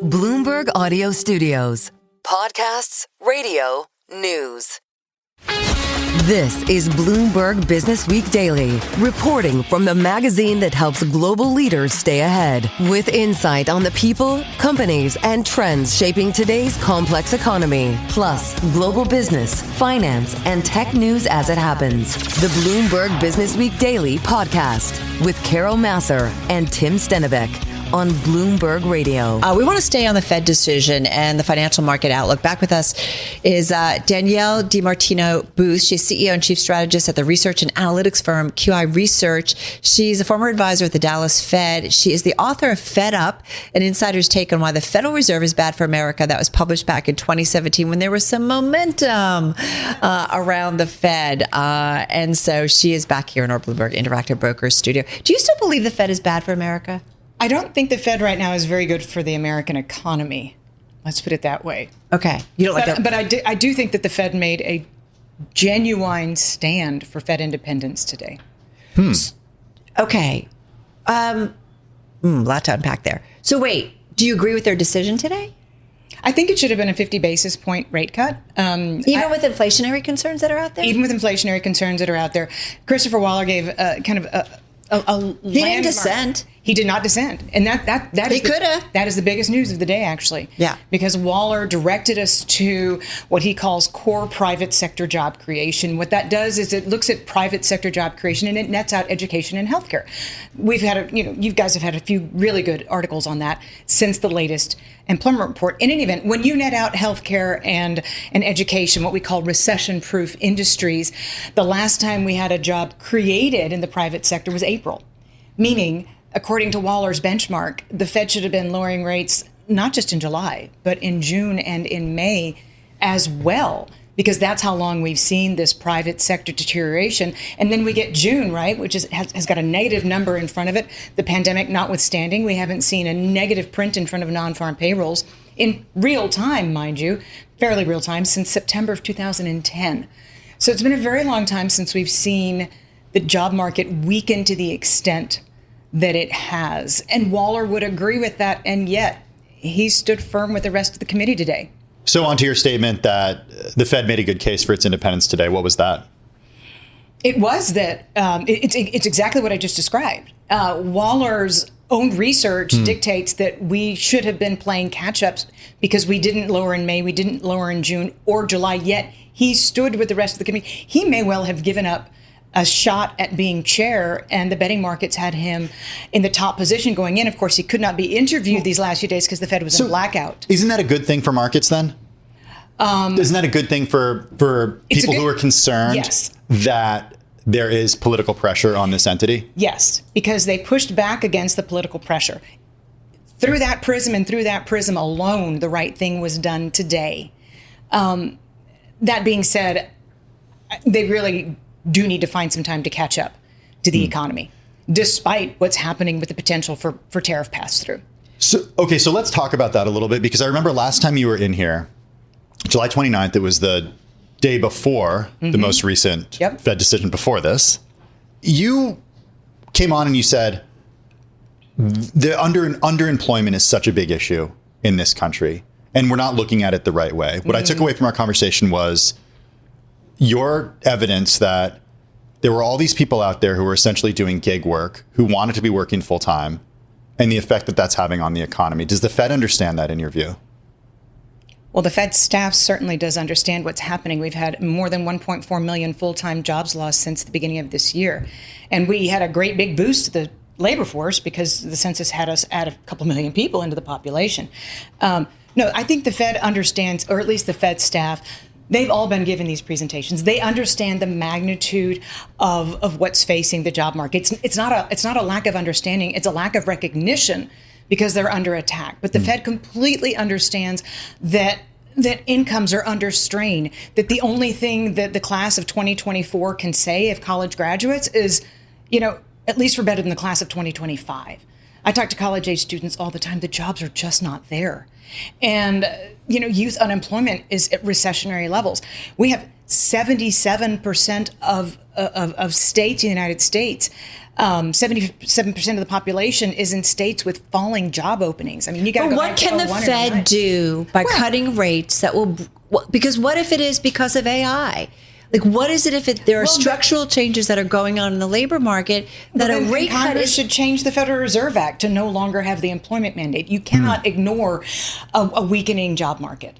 Bloomberg Audio Studios. Podcasts, radio, news. This is Bloomberg Businessweek Daily, reporting from the magazine that helps global leaders stay ahead, with insight on the people, companies, and trends shaping today's complex economy, plus global business, finance, and tech news as it happens. The Bloomberg Businessweek Daily podcast with Carol Masser and Tim Stenevec on Bloomberg Radio. We want to stay on the Fed decision and the financial market outlook. Back with us is Danielle DiMartino Booth. She's CEO and Chief Strategist at the research and analytics firm QI Research. She's a former advisor at the Dallas Fed. She is the author of Fed Up, an insider's take on why the Federal Reserve is bad for America. That was published back in 2017 when there was some momentum around the Fed. And so she is back here in our Bloomberg Interactive Brokers studio. Do you still believe the Fed is bad for America? I don't think the Fed right now is very good for the American economy. Let's put it that way. Okay. You don't like that? But I do think that the Fed made a genuine stand for Fed independence today. Okay. A lot to unpack there. So wait, do you agree with their decision today? I think it should have been a 50 basis point rate cut. Even with inflationary concerns that are out there? Even with inflationary concerns that are out there. Christopher Waller gave kind of a He didn't dissent. He did not dissent. And that He could have. That is the biggest news of the day, actually. Yeah. Because Waller directed us to what he calls core private sector job creation. What that does is it looks at private sector job creation and it nets out education and healthcare. We've had you guys have had a few really good articles on that since the latest employment report. In any event, when you net out healthcare and education, what we call recession-proof industries, the last time we had a job created in the private sector was April, meaning, according to Waller's benchmark, the Fed should have been lowering rates not just in July, but in June and in May as well, because that's how long we've seen this private sector deterioration. And then we get June, right, which has got a negative number in front of it. The pandemic notwithstanding, we haven't seen a negative print in front of non-farm payrolls in real time, mind you, fairly real time, since September of 2010. So it's been a very long time since we've seen the job market weaken to the extent that it has. And Waller would agree with that, and yet he stood firm with the rest of the committee today. So on to your statement that the Fed made a good case for its independence today. What was that? It was that it's exactly what I just described. Waller's own research dictates that we should have been playing catch-ups because we didn't lower in May, we didn't lower in June or July, yet he stood with the rest of the committee. He may well have given up a shot at being chair, and the betting markets had him in the top position going in. Of course, he could not be interviewed these last few days because the Fed was in blackout. Isn't that a good thing for markets then? Isn't that a good thing for people who are concerned that there is political pressure on this entity? Yes, because they pushed back against the political pressure. Through that prism and through that prism alone, the right thing was done today. That being said, they really do need to find some time to catch up to the economy, despite what's happening with the potential for tariff pass-through. So let's talk about that a little bit, because I remember last time you were in here, July 29th, it was the day before the most recent Fed decision before this. You came on and you said the underemployment is such a big issue in this country, and we're not looking at it the right way. What I took away from our conversation was your evidence that there were all these people out there who were essentially doing gig work, who wanted to be working full time, and the effect that that's having on the economy. Does the Fed understand that in your view? Well, the Fed staff certainly does understand what's happening. We've had more than 1.4 million full-time jobs lost since the beginning of this year. And we had a great big boost to the labor force because the census had us add a couple million people into the population. No, I think the Fed understands, or at least the Fed staff. They've all been given these presentations. They understand the magnitude of what's facing the job market. It's not a lack of understanding. It's a lack of recognition because they're under attack. But the Fed completely understands that incomes are under strain, that the only thing that the class of 2024 can say if college graduates is, at least we're better than the class of 2025. I talk to college-age students all the time. The jobs are just not there. And, youth unemployment is at recessionary levels. We have 77% of states in the United States 77% of the population is in states with falling job openings. I mean, you got to go what back can to the 01 or Fed 09. do by cutting rates that will, because what if it is because of AI? Like, what is it if there are structural changes that are going on in the labor market that a rate cut Congress should change the Federal Reserve Act to no longer have the employment mandate. You cannot ignore a weakening job market.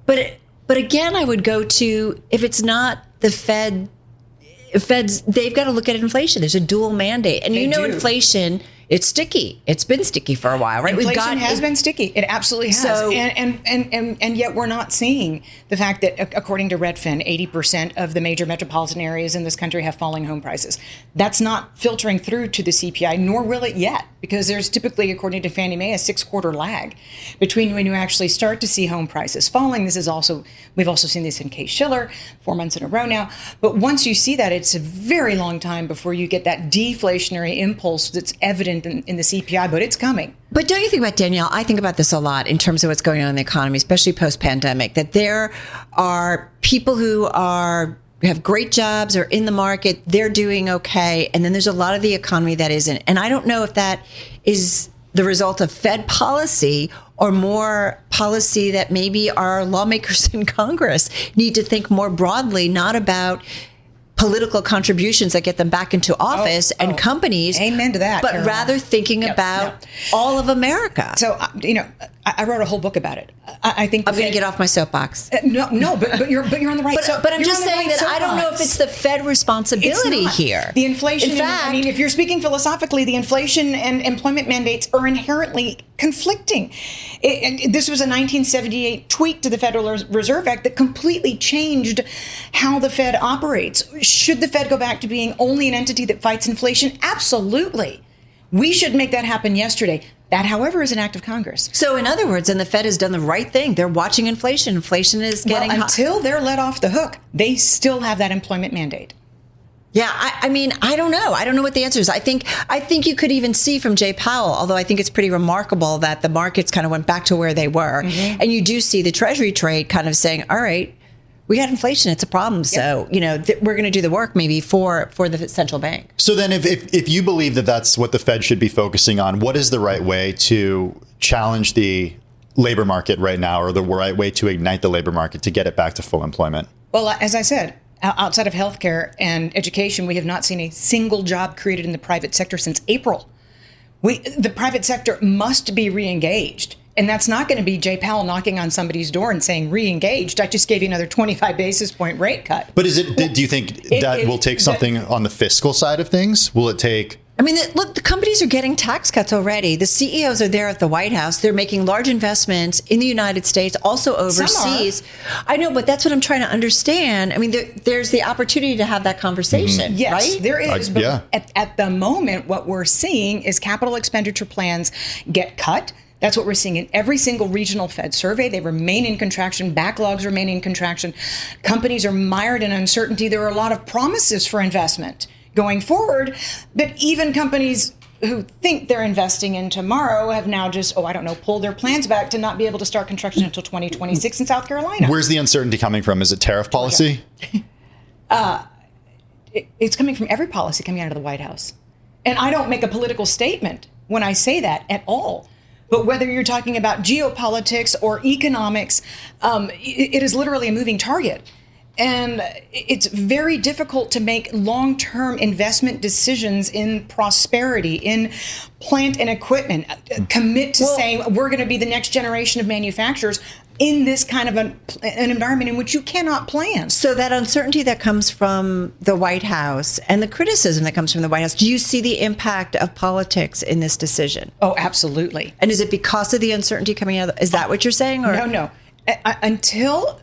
But again, I would go to, if it's not the Feds, they've got to look at inflation. There's a dual mandate. And inflation, it's sticky. It's been sticky for a while, right? Inflation has been sticky. It absolutely has. So, and yet we're not seeing the fact that, according to Redfin, 80% of the major metropolitan areas in this country have falling home prices. That's not filtering through to the CPI, nor will it yet, because there's typically, according to Fannie Mae, a 6-quarter lag between when you actually start to see home prices falling. We've also seen this in Case-Shiller 4 months in a row now. But once you see that, it's a very long time before you get that deflationary impulse that's evident in the CPI, but it's coming. But don't you think about, Danielle, I think about this a lot in terms of what's going on in the economy, especially post-pandemic, that there are people who have great jobs or in the market, they're doing okay. And then there's a lot of the economy that isn't. And I don't know if that is the result of Fed policy or more policy that maybe our lawmakers in Congress need to think more broadly, not about political contributions that get them back into office and companies. Amen to that, But Caroline. rather thinking about all of America. So, I wrote a whole book about it. I think I'm going to get off my soapbox. No, but you're on the right. But I'm just saying that I don't know if it's the Fed responsibility here. The inflation. In fact, I mean, if you're speaking philosophically, the inflation and employment mandates are inherently conflicting. This was a 1978 tweak to the Federal Reserve Act that completely changed how the Fed operates. Should the Fed go back to being only an entity that fights inflation? Absolutely. We should make that happen yesterday. That, however, is an act of Congress. So, in other words, and the Fed has done the right thing. They're watching inflation. Inflation is getting until they're let off the hook, they still have that employment mandate. Yeah, I mean, I don't know. I don't know what the answer is. I think you could even see from Jay Powell, although I think it's pretty remarkable that the markets kind of went back to where they were. Mm-hmm. And you do see the Treasury trade kind of saying, all right, we got inflation. It's a problem. So, we're going to do the work maybe for the central bank. So then if you believe that that's what the Fed should be focusing on, what is the right way to challenge the labor market right now, or the right way to ignite the labor market to get it back to full employment? Well, as I said, outside of healthcare and education, we have not seen a single job created in the private sector since April. The private sector must be reengaged. And that's not going to be Jay Powell knocking on somebody's door and saying, re-engaged. I just gave you another 25 basis point rate cut. But do you think that will take something on the fiscal side of things? Will it take... I mean, look, the companies are getting tax cuts already. The CEOs are there at the White House. They're making large investments in the United States, also overseas. I know, but that's what I'm trying to understand. I mean, there's the opportunity to have that conversation, yes, right? There is. But yeah. At the moment, what we're seeing is capital expenditure plans get cut. That's what we're seeing in every single regional Fed survey. They remain in contraction. Backlogs remain in contraction. Companies are mired in uncertainty. There are a lot of promises for investment going forward, but even companies who think they're investing in tomorrow have now just, pulled their plans back to not be able to start construction until 2026 in South Carolina. Where's the uncertainty coming from? Is it tariff policy? It's coming from every policy coming out of the White House. And I don't make a political statement when I say that at all. But whether you're talking about geopolitics or economics, it is literally a moving target. And it's very difficult to make long-term investment decisions in prosperity, in plant and equipment, commit to saying we're going to be the next generation of manufacturers in this kind of an environment in which you cannot plan. So that uncertainty that comes from the White House and the criticism that comes from the White House, do you see the impact of politics in this decision? Oh, absolutely. And is it because of the uncertainty coming out? Is that what you're saying? Or? No. Until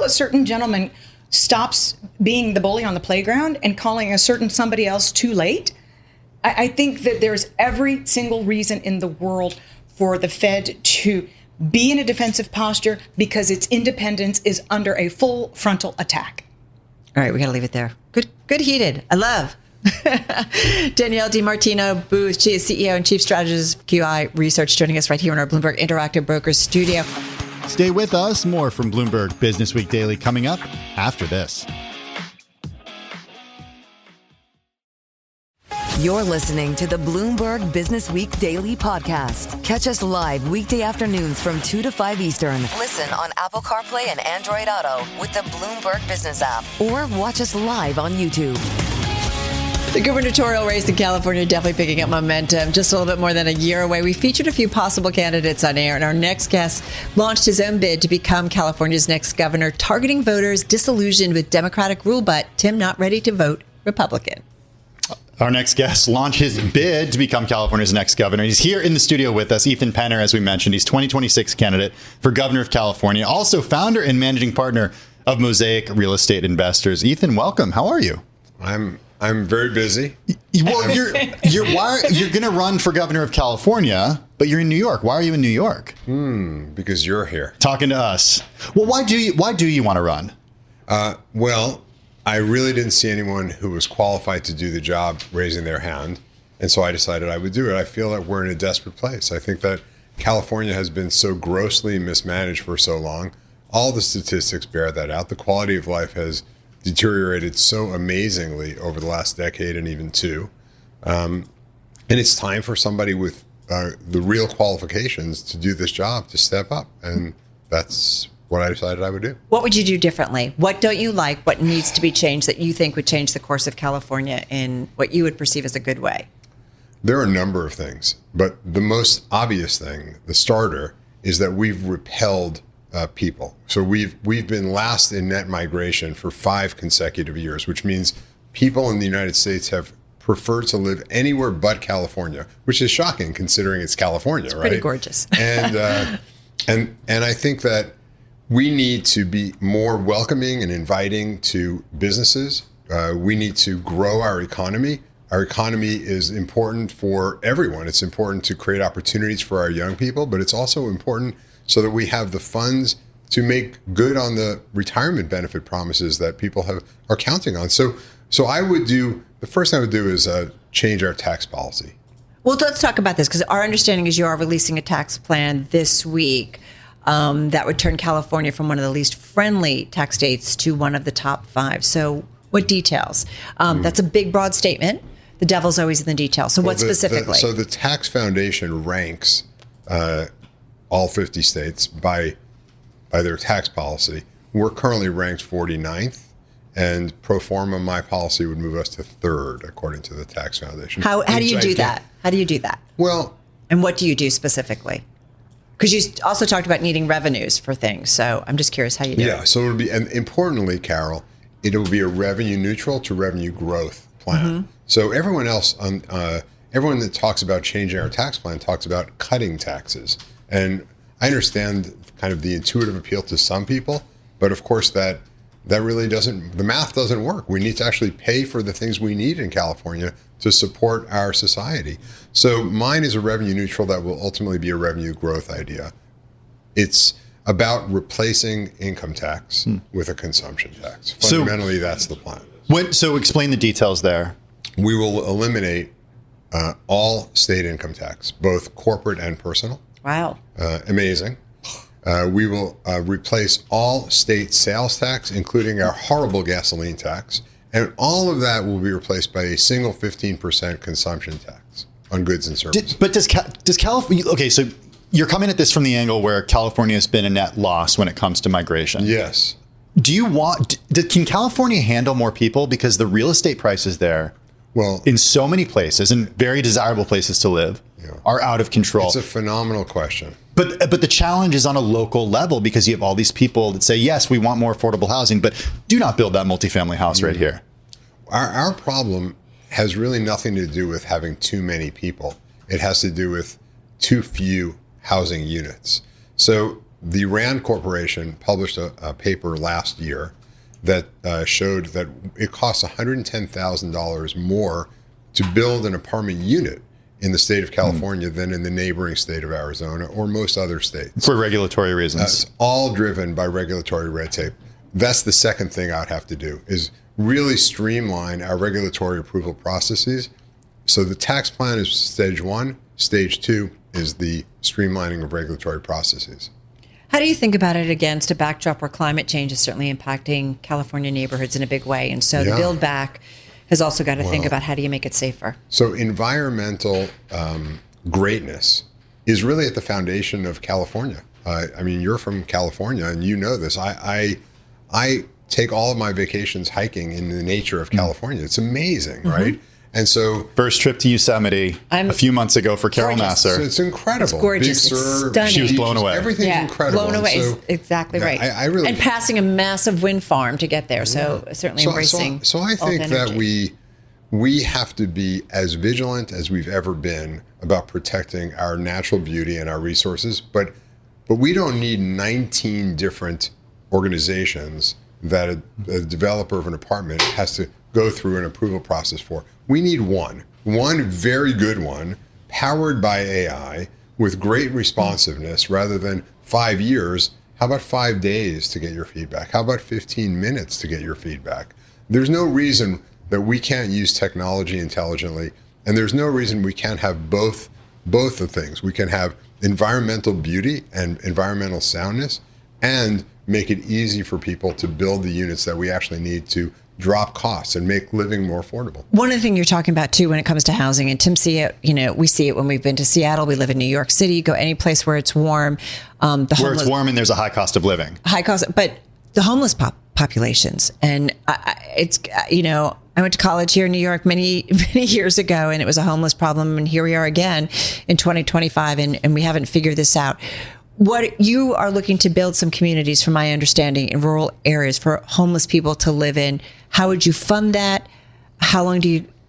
a certain gentleman stops being the bully on the playground and calling a certain somebody else too late, I think that there's every single reason in the world for the Fed to be in a defensive posture because its independence is under a full frontal attack. All right, we got to leave it there. Good heated. I love. Danielle DiMartino Booth, she is CEO and Chief Strategist of QI Research, joining us right here in our Bloomberg Interactive Brokers studio. Stay with us. More from Bloomberg Businessweek Daily coming up after this. You're listening to the Bloomberg Businessweek Daily Podcast. Catch us live weekday afternoons from 2 to 5 Eastern. Listen on Apple CarPlay and Android Auto with the Bloomberg Business app. Or watch us live on YouTube. The gubernatorial race in California definitely picking up momentum. Just a little bit more than a year away. We featured a few possible candidates on air, and our next guest launched his own bid to become California's next governor, targeting voters disillusioned with Democratic rule, but Tim not ready to vote Republican. Our next guest launched his bid to become California's next governor. He's here in the studio with us, Ethan Penner, as we mentioned. He's 2026 candidate for governor of California, also founder and managing partner of Mosaic Real Estate Investors. Ethan, welcome. How are you? I'm very busy. Well, you're going to run for governor of California, but you're in New York. Why are you in New York? Because you're here talking to us. Well, why do you want to run? Well, I really didn't see anyone who was qualified to do the job raising their hand, and so I decided I would do it. I feel that we're in a desperate place. I think that California has been so grossly mismanaged for so long. All the statistics bear that out. The quality of life has deteriorated so amazingly over the last decade and even two. And it's time for somebody with the real qualifications to do this job to step up. And that's what I decided I would do. What would you do differently? What don't you like? What needs to be changed that you think would change the course of California in what you would perceive as a good way? There are a number of things, but the most obvious thing, the starter, is that we've repelled people. So we've been last in net migration for 5 consecutive years, which means people in the United States have preferred to live anywhere but California, which is shocking considering it's California, right? Pretty gorgeous. And I think that we need to be more welcoming and inviting to businesses. We need to grow our economy. Our economy is important for everyone. It's important to create opportunities for our young people, but it's also important so that we have the funds to make good on the retirement benefit promises that people are counting on. So the first thing I would do is change our tax policy. Well, let's talk about this, because our understanding is you are releasing a tax plan this week that would turn California from one of the least friendly tax states to one of the top 5. So what details? That's a big, broad statement. The devil's always in the details. So what specifically? So the Tax Foundation ranks all 50 states by their tax policy. We're currently ranked 49th, and pro forma, my policy would move us to 3rd, according to the Tax Foundation. How do you do that? How do you do that? Well, and what do you do specifically? Because you also talked about needing revenues for things. So I'm just curious how you do it. Yeah, so it'll be, and importantly, Carol, it will be a revenue neutral to revenue growth plan. Mm-hmm. So everyone else, everyone that talks about changing our tax plan talks about cutting taxes. And I understand kind of the intuitive appeal to some people, but of course that really doesn't, the math doesn't work. We need to actually pay for the things we need in California to support our society. So mine is a revenue neutral that will ultimately be a revenue growth idea. It's about replacing income tax with a consumption tax. Fundamentally, that's the plan. So explain the details there. We will eliminate all state income tax, both corporate and personal. Wow. Amazing. We will replace all state sales tax, including our horrible gasoline tax. And all of that will be replaced by a single 15% consumption tax on goods and services. But does California, okay, so you're coming at this from the angle where California has been a net loss when it comes to migration. Yes. Can California handle more people? Because the real estate prices there, well, in so many places and very desirable places to live, are out of control. It's a phenomenal question. But the challenge is on a local level, because you have all these people that say, yes, we want more affordable housing, but do not build that multifamily house right here. Our problem has really nothing to do with having too many people. It has to do with too few housing units. So the Rand Corporation published a paper last year that showed that it costs $110,000 more to build an apartment unit in the state of California than in the neighboring state of Arizona or most other states. For regulatory reasons. It's all driven by regulatory red tape. That's the second thing I'd have to do, is really streamline our regulatory approval processes. So the tax plan is stage 1. Stage 2 is the streamlining of regulatory processes. How do you think about it against a backdrop where climate change is certainly impacting California neighborhoods in a big way? And so the Build Back has also got to think about how do you make it safer. So environmental greatness is really at the foundation of California. I mean, you're from California, and you know this. I take all of my vacations hiking in the nature of California. It's amazing, right? And so, first trip to Yosemite a few months ago for Carol Nasser. So it's incredible. It's gorgeous. Big Sur, it's stunning. She was blown away. Everything's incredible. Blown away so, is exactly right. I really, and passing a massive wind farm to get there. So certainly embracing. So I think that we have to be as vigilant as we've ever been about protecting our natural beauty and our resources. But we don't need 19 different organizations that a developer of an apartment has to go through an approval process for. We need one very good one, powered by AI with great responsiveness rather than 5 years. How about 5 days to get your feedback? How about 15 minutes to get your feedback? There's no reason that we can't use technology intelligently, and there's no reason we can't have both the things. We can have environmental beauty and environmental soundness and make it easy for people to build the units that we actually need to drop costs and make living more affordable. One of the things you're talking about too, when it comes to housing, and Tim see it, we see it when we've been to Seattle, we live in New York City, go any place where it's warm. Where it's warm and there's a high cost of living. But the homeless populations, and I went to college here in New York many years ago, and it was a homeless problem, and here we are again in 2025, and we haven't figured this out. What you are looking to build some communities, from my understanding, in rural areas for homeless people to live in. How would you fund that? How long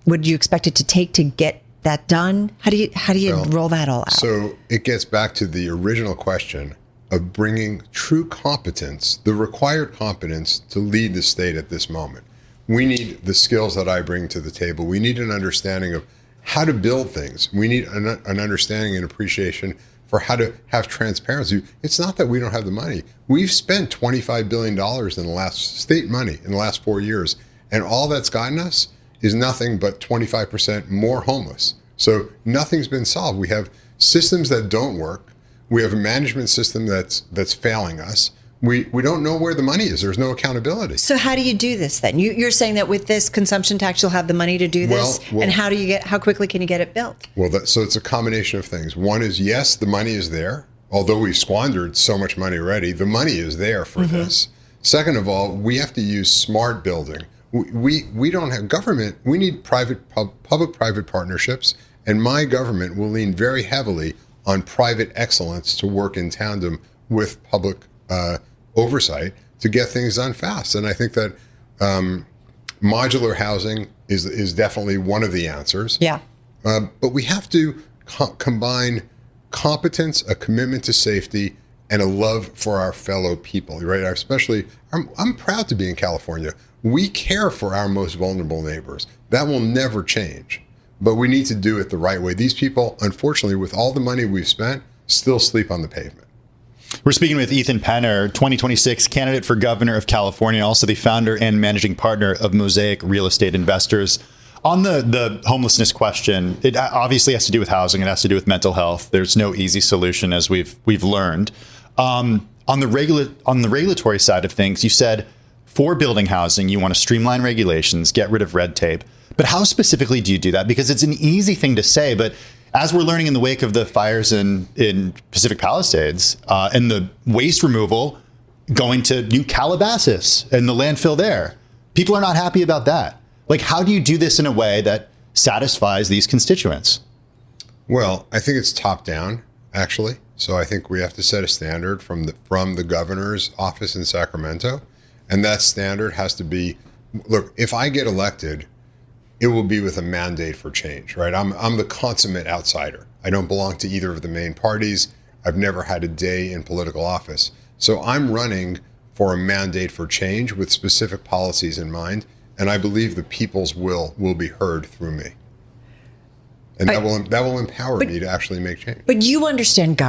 would you expect it to take to get that done? How do you roll that all out? So it gets back to the original question of bringing true competence, the required competence to lead the state at this moment. We need the skills that I bring to the table. We need an understanding of how to build things. We need an understanding and appreciation for how to have transparency. It's not that we don't have the money. We've spent $25 billion in the last state money in the last 4 years, and all that's gotten us is nothing but 25% more homeless. So nothing's been solved. We have systems that don't work. We have a management system that's failing us. We don't know where the money is. There's no accountability. So how do you do this then? You're saying that with this consumption tax, you'll have the money to do this, and how quickly can you get it built? Well, so it's a combination of things. One is, yes, the money is there. Although we've squandered so much money already, the money is there for this. Second of all, we have to use smart building. We don't have government. We need public-private partnerships, and my government will lean very heavily on private excellence to work in tandem with public oversight to get things done fast. And I think that modular housing is definitely one of the answers. Yeah. But we have to combine competence, a commitment to safety, and a love for our fellow people, right? I'm proud to be in California. We care for our most vulnerable neighbors. That will never change. But we need to do it the right way. These people, unfortunately, with all the money we've spent, still sleep on the pavement. We're speaking with Ethan Penner, 2026 candidate for governor of California, also the founder and managing partner of Mosaic Real Estate Investors. On the homelessness question, it obviously has to do with housing. It has to do with mental health. There's no easy solution, as we've learned. On the regulatory side of things, you said for building housing, you want to streamline regulations, get rid of red tape. But how specifically do you do that? Because it's an easy thing to say, but as we're learning in the wake of the fires in Pacific Palisades and the waste removal going to New Calabasas and the landfill there, people are not happy about that. Like, how do you do this in a way that satisfies these constituents? Well, I think it's top down, actually. So I think we have to set a standard from the governor's office in Sacramento. And that standard has to be, look, if I get elected, it will be with a mandate for change, right? I'm the consummate outsider. I don't belong to either of the main parties. I've never had a day in political office. So I'm running for a mandate for change with specific policies in mind. And I believe the people's will be heard through me. And that will empower me to actually make change. But you understand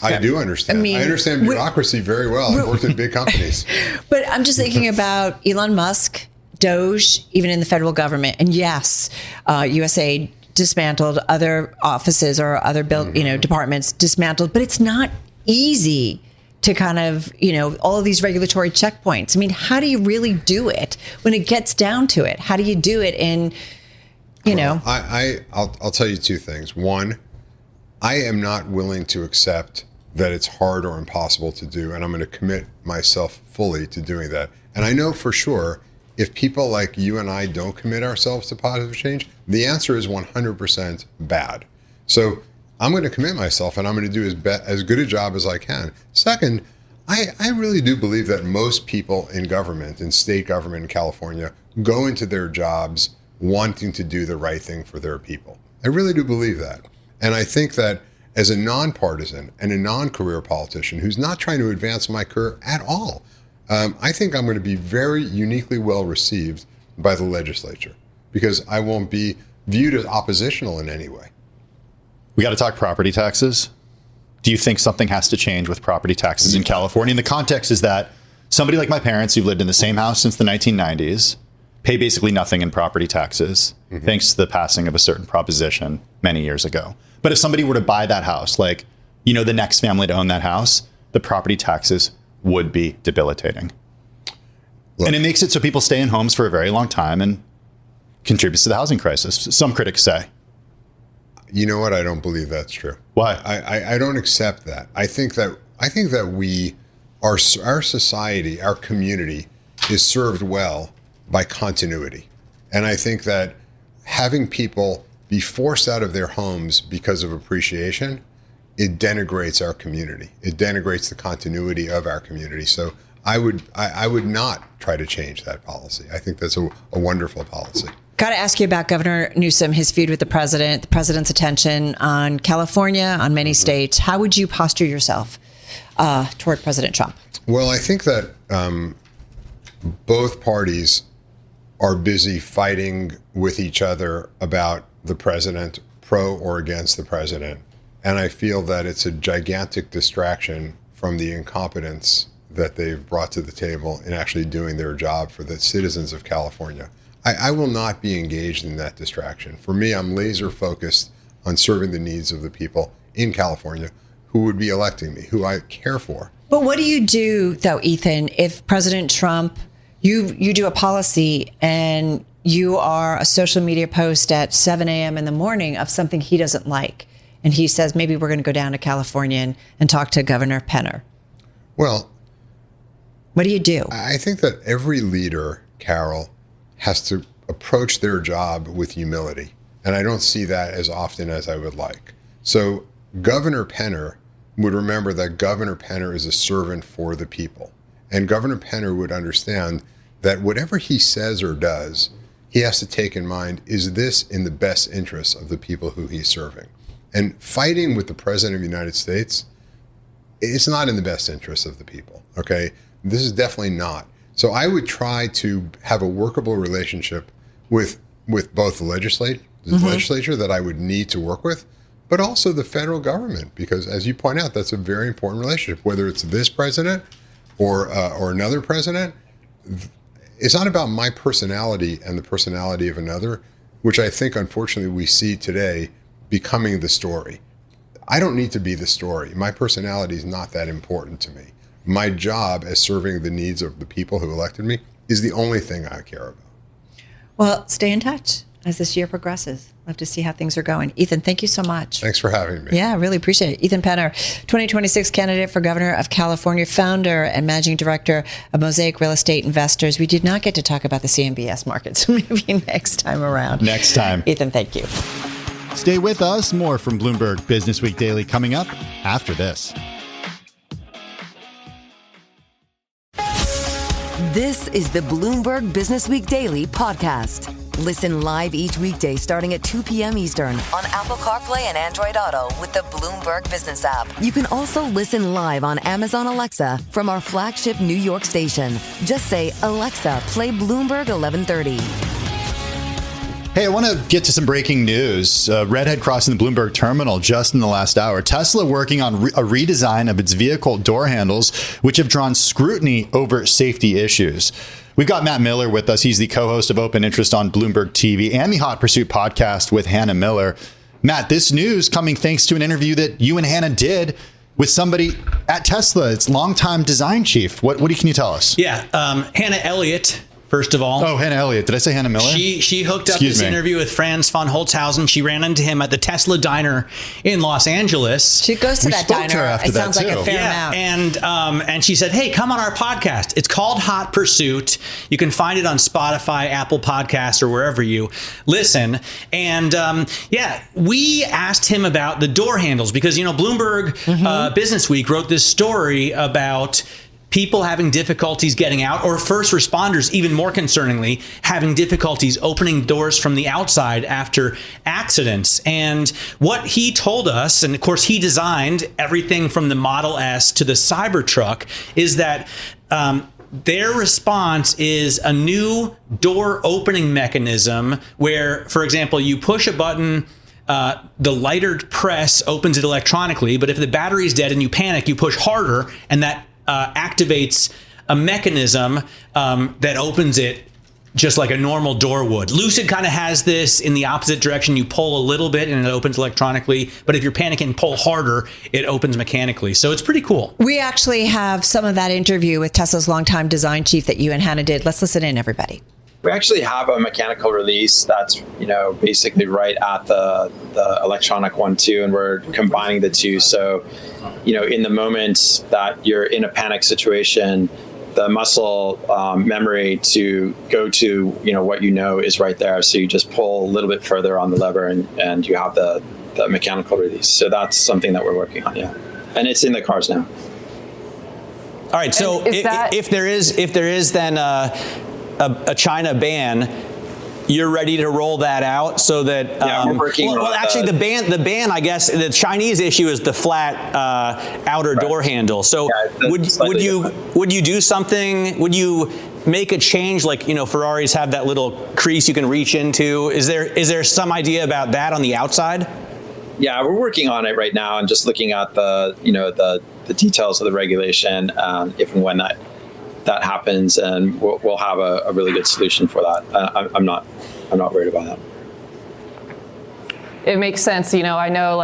I do understand. I understand bureaucracy very well. I've worked in big companies. But I'm just thinking about Elon Musk, Doge, even in the federal government. And yes, USAID dismantled, other offices or other departments dismantled. But it's not easy to kind of, all of these regulatory checkpoints. I mean, how do you really do it when it gets down to it? How do you do it in, I'll tell you two things. One, I am not willing to accept that it's hard or impossible to do, and I'm going to commit myself fully to doing that. And I know for sure, if people like you and I don't commit ourselves to positive change, the answer is 100% bad. So I'm going to commit myself, and I'm going to do as good a job as I can. Second, I really do believe that most people in government, in state government in California, go into their jobs wanting to do the right thing for their people. I really do believe that. And I think that as a nonpartisan and a non-career politician who's not trying to advance my career at all, I think I'm going to be very uniquely well received by the legislature because I won't be viewed as oppositional in any way. We got to talk property taxes. Do you think something has to change with property taxes in California? And the context is that somebody like my parents who've lived in the same house since the 1990s pay basically nothing in property taxes, thanks to the passing of a certain proposition many years ago. But if somebody were to buy that house, like, the next family to own that house, the property taxes would be debilitating. Look, and it makes it so people stay in homes for a very long time and contributes to the housing crisis, some critics say. You know what? I don't believe that's true. Why? I don't accept that. I think that our society, our community is served well by continuity. And I think that having people be forced out of their homes because of appreciation, it denigrates our community. It denigrates the continuity of our community. So I would not try to change that policy. I think that's a wonderful policy. Got to ask you about Governor Newsom, his feud with the president's attention on California, on many states. How would you posture yourself toward President Trump? Well, I think that both parties are busy fighting with each other about the president, pro or against the president. And I feel that it's a gigantic distraction from the incompetence that they've brought to the table in actually doing their job for the citizens of California. I will not be engaged in that distraction. For me, I'm laser focused on serving the needs of the people in California who would be electing me, who I care for. But what do you do, though, Ethan, if President Trump, you do a policy and you are a social media post at 7 a.m. in the morning of something he doesn't like, and he says, maybe we're going to go down to California and talk to Governor Penner? Well, what do you do? I think that every leader, Carol, has to approach their job with humility. And I don't see that as often as I would like. So Governor Penner would remember that Governor Penner is a servant for the people. And Governor Penner would understand that whatever he says or does, he has to take in mind, is this in the best interest of the people who he's serving? And fighting with the President of the United States, it's not in the best interest of the people, okay? This is definitely not. So I would try to have a workable relationship with both the legislature that I would need to work with, but also the federal government, because as you point out, that's a very important relationship. Whether it's this president or another president, it's not about my personality and the personality of another, which I think unfortunately we see today becoming the story. I don't need to be the story. My personality is not that important to me. My job as serving the needs of the people who elected me is the only thing I care about. Well, stay in touch as this year progresses. Love to see how things are going. Ethan, thank you so much. Thanks for having me. Yeah, I really appreciate it. Ethan Penner, 2026 candidate for governor of California, founder and managing director of Mosaic Real Estate Investors. We did not get to talk about the CMBS market, so maybe next time around. Next time. Ethan, thank you. Stay with us. More from Bloomberg Businessweek Daily coming up after this. This is the Bloomberg Businessweek Daily podcast. Listen live each weekday starting at 2 p.m. Eastern on Apple CarPlay and Android Auto with the Bloomberg Business app. You can also listen live on Amazon Alexa from our flagship New York station. Just say, Alexa, play Bloomberg 1130. Hey, I want to get to some breaking news. Redhead crossing the Bloomberg terminal just in the last hour. Tesla working on a redesign of its vehicle door handles, which have drawn scrutiny over safety issues. We've got Matt Miller with us. He's the co-host of Open Interest on Bloomberg TV and the Hot Pursuit podcast with Hannah Miller. Matt, this news coming thanks to an interview that you and Hannah did with somebody at Tesla. It's longtime design chief. What can you tell us? Yeah, Hannah Elliott. First of all. Oh, Hannah Elliott. Did I say Hannah Miller? She hooked up this interview with Franz von Holzhausen. She ran into him at the Tesla diner in Los Angeles. She goes to that diner. It sounds like a fair amount. And she said, hey, come on our podcast. It's called Hot Pursuit. You can find it on Spotify, Apple Podcasts, or wherever you listen. And we asked him about the door handles because, Bloomberg Businessweek wrote this story about people having difficulties getting out, or first responders, even more concerningly, having difficulties opening doors from the outside after accidents. And what he told us, and of course he designed everything from the Model S to the Cybertruck, is that their response is a new door opening mechanism where, for example, you push a button, the lighter press opens it electronically, but if the battery's dead and you panic, you push harder, and that activates a mechanism that opens it just like a normal door would. Lucid kind of has this in the opposite direction. You pull a little bit and it opens electronically, but if you're panicking, pull harder, it opens mechanically. So it's pretty cool. We actually have some of that interview with Tesla's longtime design chief that you and Hannah did. Let's listen in, everybody. We actually have a mechanical release that's, basically right at the electronic one too, and we're combining the two. So, in the moment that you're in a panic situation, the muscle memory to go to, what is right there. So you just pull a little bit further on the lever and you have the mechanical release. So that's something that we're working on, yeah. And it's in the cars now. All right, so if there is then a China ban, you're ready to roll that out so that we're working the ban I guess the Chinese issue is the flat outer door handle. So would you do something, would you make a change like Ferraris have that little crease you can reach into? Is there some idea about that on the outside? Yeah, we're working on it right now and just looking at the details of the regulation if and when that happens, and we'll have a really good solution for that. I'm not worried about that. It makes sense. I know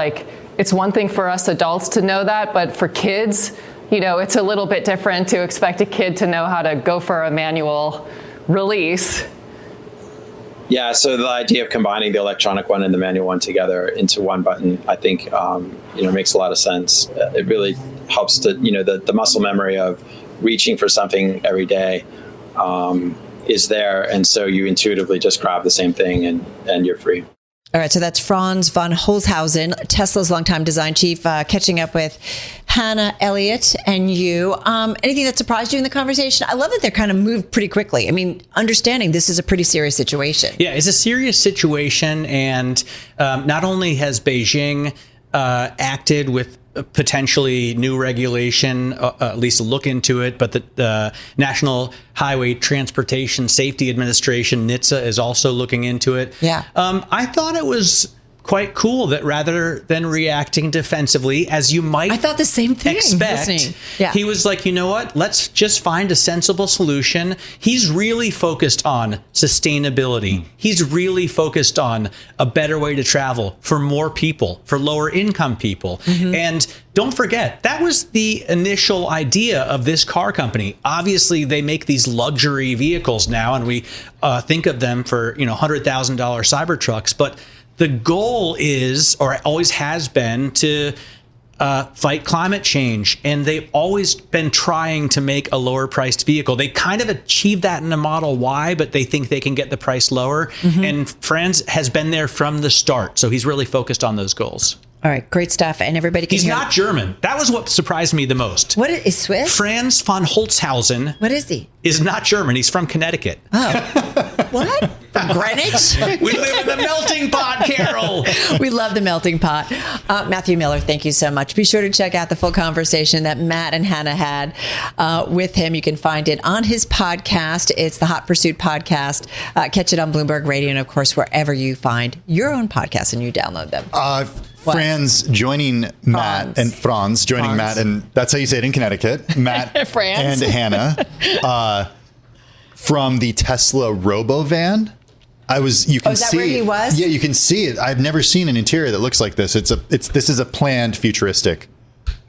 it's one thing for us adults to know that, but for kids, it's a little bit different to expect a kid to know how to go for a manual release. Yeah, so the idea of combining the electronic one and the manual one together into one button, I think, makes a lot of sense. It really helps to, the muscle memory of reaching for something every day is there. And so you intuitively just grab the same thing and you're free. All right. So that's Franz von Holzhausen, Tesla's longtime design chief, catching up with Hannah Elliott and you. Anything that surprised you in the conversation? I love that they're kind of moved pretty quickly. I mean, understanding this is a pretty serious situation. Yeah, it's a serious situation. And not only has Beijing acted with potentially new regulation, at least look into it, but the National Highway Transportation Safety Administration, NHTSA, is also looking into it. Yeah. I thought it was quite cool that rather than reacting defensively, as you might I thought the same thing expect, yeah. He was like, you know what, let's just find a sensible solution. He's really focused on sustainability. He's really focused on a better way to travel for more people, for lower income people. Mm-hmm. And don't forget, that was the initial idea of this car company. Obviously, they make these luxury vehicles now, and we think of them for $100,000 Cybertrucks, but the goal is, or always has been, to fight climate change. And they've always been trying to make a lower priced vehicle. They kind of achieved that in the Model Y, but they think they can get the price lower. Mm-hmm. And Franz has been there from the start. So he's really focused on those goals. All right, great stuff. And everybody can He's not German. That was what surprised me the most. What is Swiss? Franz von Holzhausen. What is he? Is not German. He's from Connecticut. Oh. What? From Greenwich? We live in the melting pot, Carol. We love the melting pot. Matthew Miller, thank you so much. Be sure to check out the full conversation that Matt and Hannah had with him. You can find it on his podcast. It's the Hot Pursuit podcast. Catch it on Bloomberg Radio and, of course, wherever you find your own podcasts and you download them. Franz joining Matt and Franz joining Matt, and that's how you say it in Connecticut. Matt and Hannah from the Tesla Robovan. You can see. Where he was? Yeah, you can see it. I've never seen an interior that looks like this. This is a planned futuristic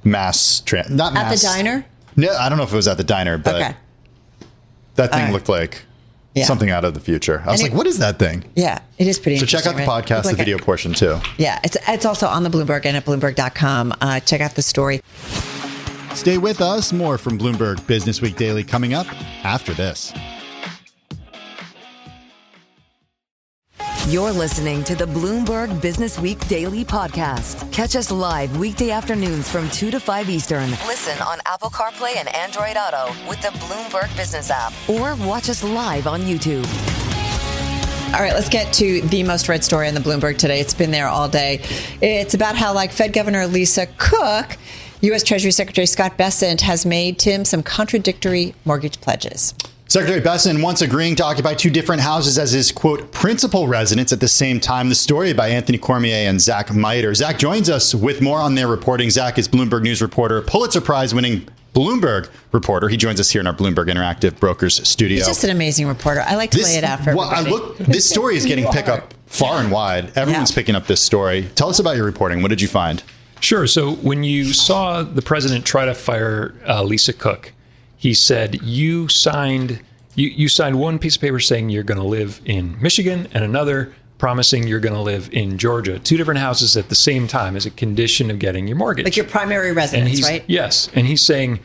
not mass. At the diner? No, I don't know if it was at the diner, but Okay. that thing looked like something out of the future. I was like, what is that thing? Yeah, it is pretty So interesting. check out the podcast, the video portion too. Yeah, it's also on the Bloomberg and at Bloomberg.com. Check out the story. Stay with us. More from Bloomberg Businessweek Daily coming up after this. You're listening to the Bloomberg Businessweek Daily Podcast. Catch us live weekday afternoons from 2 to 5 Eastern. Listen on Apple CarPlay and Android Auto with the Bloomberg Business app. Or watch us live on YouTube. All right, let's get to the most read story in the Bloomberg today. It's been there all day. It's about how, like Fed Governor Lisa Cook, U.S. Treasury Secretary Scott Bessent has made Tim some contradictory mortgage pledges. Secretary Bessent once agreeing to occupy two different houses as his, quote, principal residence at the same time. The story by Anthony Cormier and Zach Miter. Zach joins us with more on their reporting. Zach is Bloomberg News reporter, Pulitzer Prize winning Bloomberg reporter. He joins us here in our Bloomberg Interactive Brokers studio. He's just an amazing reporter. I like to lay it out for everybody. This story is getting picked up far and wide. Everyone's picking up this story. Tell us about your reporting. What did you find? Sure. So when you saw the president try to fire Lisa Cook, he said you signed one piece of paper saying you're going to live in Michigan and another promising you're going to live in Georgia. Two different houses at the same time as a condition of getting your mortgage. Like your primary residence, right? Yes. And he's saying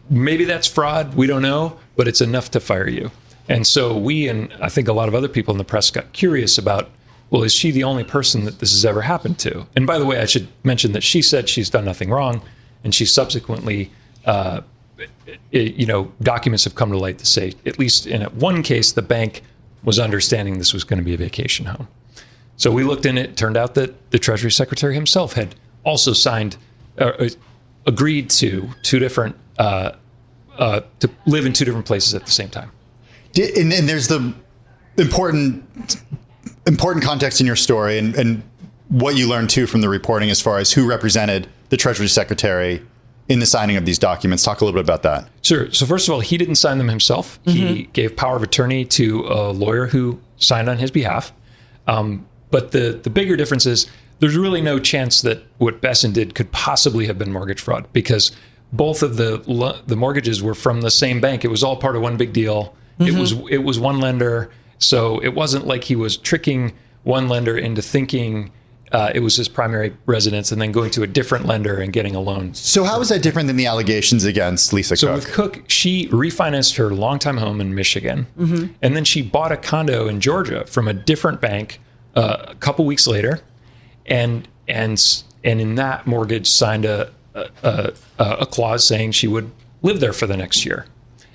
maybe that's fraud. We don't know, but it's enough to fire you. And so we, and I think a lot of other people in the press, got curious about, well, is she the only person that this has ever happened to? And by the way, I should mention that she said she's done nothing wrong, and she subsequently, documents have come to light to say, at least in one case, the bank was understanding this was going to be a vacation home. So we looked in it. Turned out that the Treasury Secretary himself had also signed, agreed to two different, to live in two different places at the same time. And there's the important context in your story and what you learned too from the reporting as far as who represented the Treasury Secretary in the signing of these documents. Talk a little bit about that. Sure. So first of all, he didn't sign them himself. Mm-hmm. He gave power of attorney to a lawyer who signed on his behalf. But the bigger difference is there's really no chance that what Bessent did could possibly have been mortgage fraud, because both of the mortgages were from the same bank. It was all part of one big deal. Mm-hmm. It was one lender. So it wasn't like he was tricking one lender into thinking it was his primary residence and then going to a different lender and getting a loan. So how is that different than the allegations against Lisa Cook? So with Cook, she refinanced her longtime home in Michigan, mm-hmm. and then she bought a condo in Georgia from a different bank a couple weeks later, and in that mortgage signed a clause saying she would live there for the next year,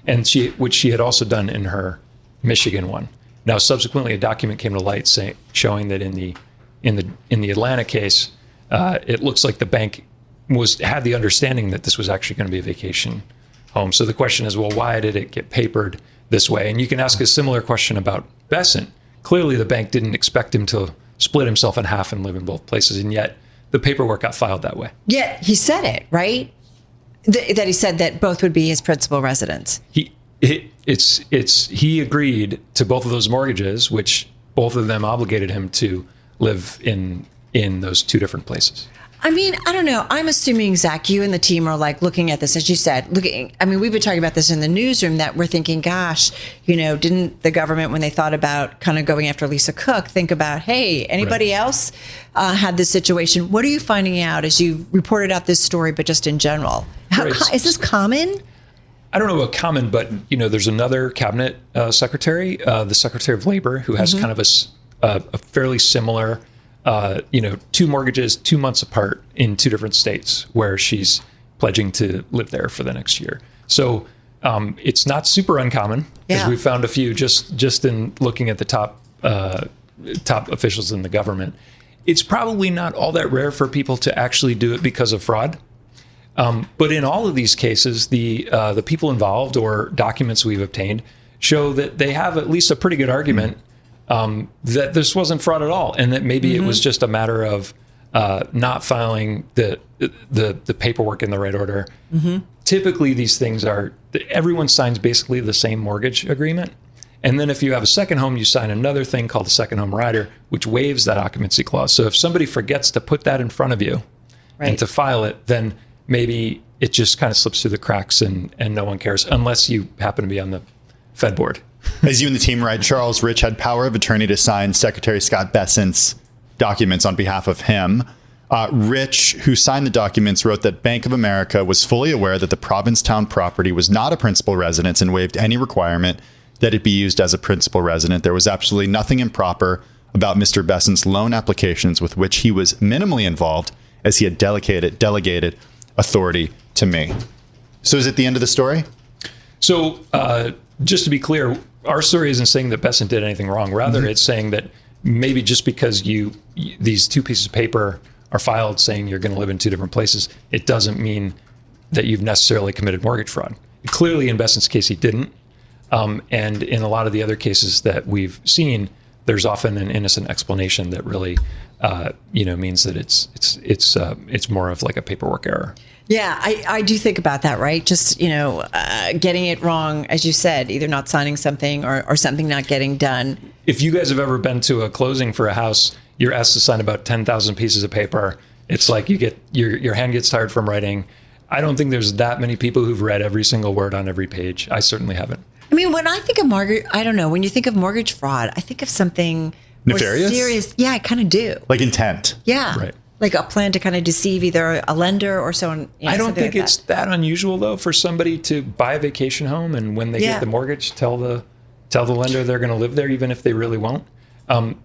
and which she had also done in her Michigan one. Now, subsequently, a document came to light showing that in the Atlanta case, it looks like the bank had the understanding that this was actually going to be a vacation home. So the question is, well, why did it get papered this way? And you can ask a similar question about Bessent. Clearly, the bank didn't expect him to split himself in half and live in both places, and yet the paperwork got filed that way. Yeah, he said it, right? That he said that both would be his principal residence. He agreed to both of those mortgages, which both of them obligated him to live in those two different places. I mean, I don't know. I'm assuming, Zach, you and the team are like looking at this, as you said, we've been talking about this in the newsroom, that we're thinking, gosh, didn't the government, when they thought about kind of going after Lisa Cook, think about, hey, anybody else had this situation? What are you finding out as you reported out this story, but just in general? Is this common? I don't know about common, but there's another cabinet secretary, the Secretary of Labor, who has kind of a fairly similar, two mortgages 2 months apart in two different states, where she's pledging to live there for the next year. So it's not super uncommon, because we found a few just in looking at the top officials in the government. It's probably not all that rare for people to actually do it because of fraud. But in all of these cases, the people involved or documents we've obtained show that they have at least a pretty good argument that this wasn't fraud at all, and that maybe it was just a matter of not filing the paperwork in the right order. Mm-hmm. Typically, these things everyone signs basically the same mortgage agreement. And then if you have a second home, you sign another thing called the second home rider, which waives that occupancy clause. So if somebody forgets to put that in front of you and to file it, then maybe it just kind of slips through the cracks and no one cares unless you happen to be on the Fed board. As you and the team write, Charles Rich had power of attorney to sign Secretary Scott Bessent's documents on behalf of him. Rich, who signed the documents, wrote that Bank of America was fully aware that the Provincetown property was not a principal residence and waived any requirement that it be used as a principal residence. There was absolutely nothing improper about Mr. Bessent's loan applications with which he was minimally involved, as he had delegated authority to me. So is it the end of the story? So just to be clear, our story isn't saying that Bessent did anything wrong. Rather, it's saying that maybe just because these two pieces of paper are filed saying you're going to live in two different places, it doesn't mean that you've necessarily committed mortgage fraud. Clearly, in Bessent's case, he didn't. And in a lot of the other cases that we've seen, there's often an innocent explanation that really, means that it's more of like a paperwork error. Yeah, I do think about that, right? Just, getting it wrong, as you said, either not signing something or something not getting done. If you guys have ever been to a closing for a house, you're asked to sign about 10,000 pieces of paper. It's like your hand gets tired from writing. I don't think there's that many people who've read every single word on every page. I certainly haven't. I mean, when I think of mortgage, I don't know. When you think of mortgage fraud, I think of something nefarious? More serious. Yeah, I kind of do. Like intent. Yeah. Right. Like a plan to kind of deceive either a lender or someone. I don't think it's that unusual, though, for somebody to buy a vacation home and when they get the mortgage, tell the lender they're going to live there, even if they really won't.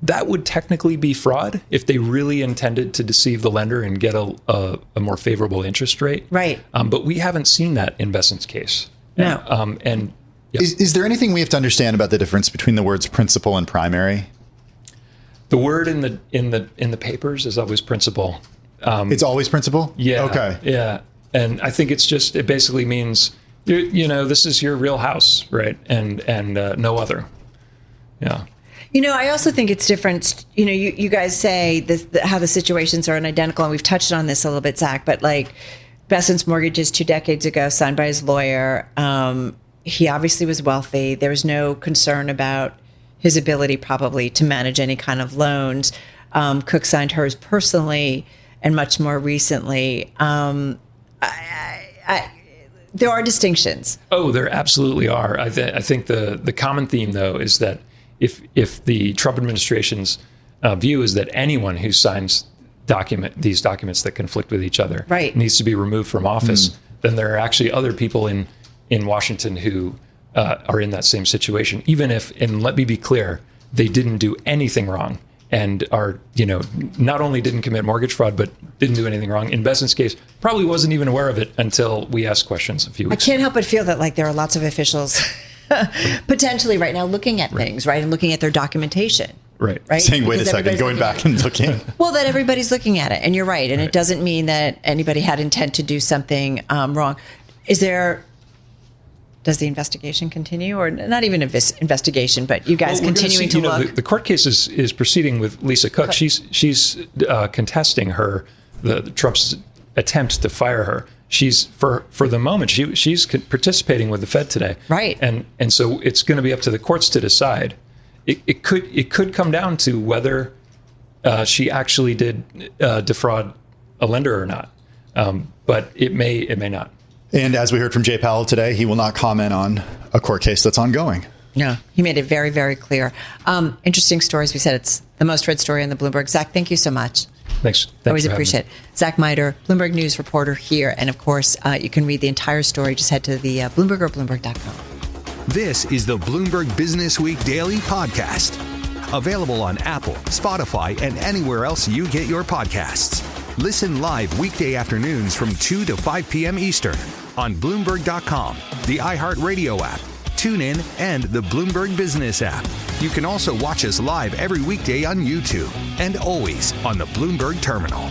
That would technically be fraud if they really intended to deceive the lender and get a more favorable interest rate. Right. But we haven't seen that in Bessent's case. No. Is there anything we have to understand about the difference between the words principal and primary? The word in the papers is always principal. It's always principal? Yeah. Okay. Yeah. And I think it basically means, this is your real house, right? And no other. Yeah. I also think it's different. You guys say how the situations are identical, and we've touched on this a little bit, Zach, but like Bessent's mortgage is 2 decades ago, signed by his lawyer. He obviously was wealthy. There was no concern about his ability probably to manage any kind of loans. Cook signed hers personally and much more recently. There are distinctions. Oh, there absolutely are. I think the common theme, though, is that if the Trump administration's view is that anyone who signs these documents that conflict with each other needs to be removed from office, then there are actually other people in Washington who are in that same situation, even if, and let me be clear, they didn't do anything wrong and are, not only didn't commit mortgage fraud, but didn't do anything wrong. In Bessent's case, probably wasn't even aware of it until we asked questions a few weeks ago. I can't help but feel that like there are lots of officials potentially right now looking at things, right, and looking at their documentation. Right. Saying, wait a second, going back and looking. Well, that everybody's looking at it, and you're right, and it doesn't mean that anybody had intent to do something wrong. Does the investigation continue, or not even investigation, but you guys continuing to look? The court case is proceeding with Lisa Cook. She's contesting the Trump's attempt to fire her. She's for the moment she's participating with the Fed today, right? And so it's going to be up to the courts to decide. It could come down to whether she actually did defraud a lender or not, but it may not. And as we heard from Jay Powell today, he will not comment on a court case that's ongoing. No, he made it very, very clear. Interesting stories. We said it's the most read story on the Bloomberg. Zach, thank you so much. Thanks. Always appreciate it. Zach Miter, Bloomberg News reporter here. And of course, you can read the entire story. Just head to the Bloomberg or Bloomberg.com. This is the Bloomberg Businessweek Daily Podcast. Available on Apple, Spotify, and anywhere else you get your podcasts. Listen live weekday afternoons from 2 to 5 p.m. Eastern on Bloomberg.com, the iHeartRadio app, TuneIn, and the Bloomberg Business app. You can also watch us live every weekday on YouTube and always on the Bloomberg Terminal.